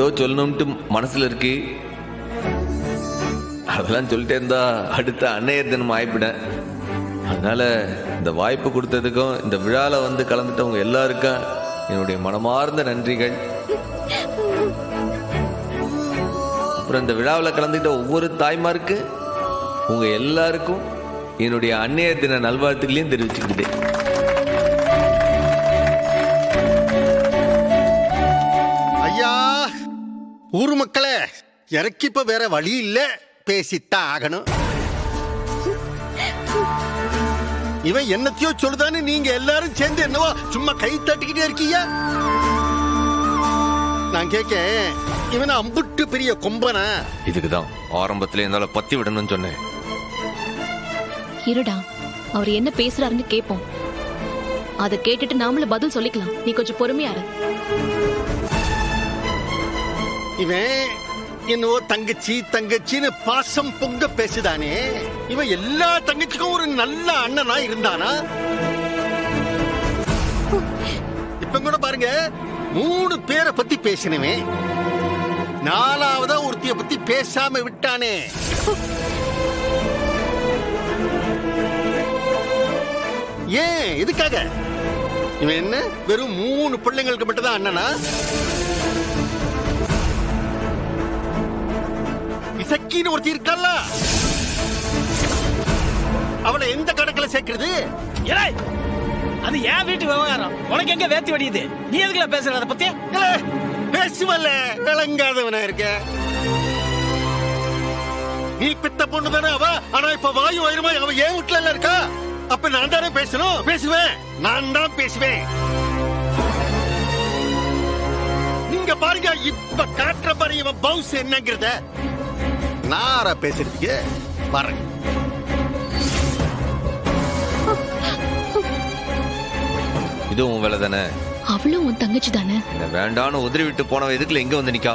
ஏதோ சொல்லணும்ட்டு மனசுல இருக்கு. அதெல்லாம் சொல்லிட்டே இருந்தா அடுத்த அன்னையர் தினம் ஆயிப்பிட்டேன். அதனால இந்த வாய்ப்பு கொடுத்ததுக்கும் இந்த விழால வந்து கலந்துட்டவங்க எல்லாருக்கும் என்னுடைய மனமார்ந்த நன்றிகள். அப்புறம் இந்த விழாவில் கலந்துக்கிட்ட ஒவ்வொரு தாய்மாருக்கு உங்க எல்லாருக்கும் என்னுடைய அன்னையர் தின நல்வாழ்த்துக்களையும் தெரிவிச்சுக்கிட்டேன். ஐயா, ஊர் மக்களே, எனக்கு இப்ப வேற வழி இல்ல, பேசித்தான் ஆகணும். இவன் என்னத்தையோ சொல்லுதான்னு நீங்க எல்லாரும் சேர்ந்து என்னவோ சும்மா கை தட்டிக்கிட்டே இருக்கீங்க. நான் கேட்க, இவன் அம்புட்டு பெரிய கொம்பனா? இதுக்குதான் ஆரம்பத்துல என்னால பத்தி விடணும்னு சொன்னேன். இருடா, அவர் என்ன பேசுறாருன்னு கேட்போம். அதை கேட்டுட்டு நாமளும் பதில் சொல்லிக்கலாம். நீ கொஞ்சம் பொறுமையா இரு. இவன் என்னவோ தங்கச்சி தங்கச்சின்னு பாசம் பொங்க பேசுதானே. இவன் எல்லா தங்கச்சிக்கும் ஒரு நல்ல அண்ணனா இருந்தானா? இப்ப கூட பாருங்க, 3 பேரை பத்தி பேசினவே, 4வதா ஒருத்திய பத்தி பேசாம விட்டானே. ஏன், எதுக்காக? இவன் என்ன வெறும் 3 பிள்ளைங்களுக்கு மட்டும் தான் அண்ணனா? இசக்கின்னு ஒருத்தி இருக்கல்ல, அவளை எந்த கணக்குல சேர்க்கிறது? அது ஏன் வீட்டு விவகாரம், உனக்கு எங்க வேத்தி வடியுது? நீ எதுக்குல பேசுற அதை பத்தி? பேசுவல்ல, விளங்காதவனா இருக்க. நீ பித்த பொண்ணு தானே அவ. ஆனா இப்ப வாயு வயிறுமா அவ ஏன் வீட்டுல இருக்கா? அப்ப நான் தானே பேசணும். பேசுவேன், நான் தான் பேசுவேன். நீங்க பாருங்க, இப்ப காட்டுற பாரு இவன் பவுஸ் என்னங்கிறத. நார பேசுறதுக்கு பாருங்க. இது உன் வேலை தானே? அவளும் உன் தங்கச்சி தானே? இந்த வேண்டான்னு உதறி விட்டு போனவன் எதுக்குல எங்க வந்து நிக்கா?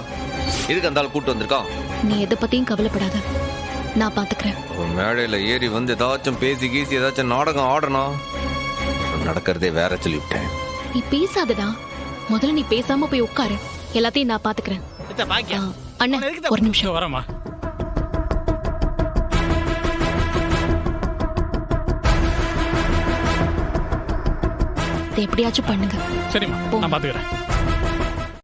எதுக்கு அந்த ஆள் கூட்டு வந்திருக்கான்? நீ எதை பத்தியும் கவலைப்படாத, நான் பாத்துக்கிறேன். மேடையில ஏறி வந்து ஏதாச்சும் பேசி கீசி ஏதாச்சும் நாடகம் ஆடணும். நடக்கிறதே வேற சொல்லிவிட்டேன். நீ பேசாதடா, முதல்ல நீ பேசாம போய் உட்காரு. எல்லாத்தையும் நான் பாத்துக்கிறேன். அண்ணன் ஒரு நிமிஷம் வரமா. எப்படியாச்சும் பண்ணுங்க. சரிம்மா, நான் பாத்துக்கிறேன்.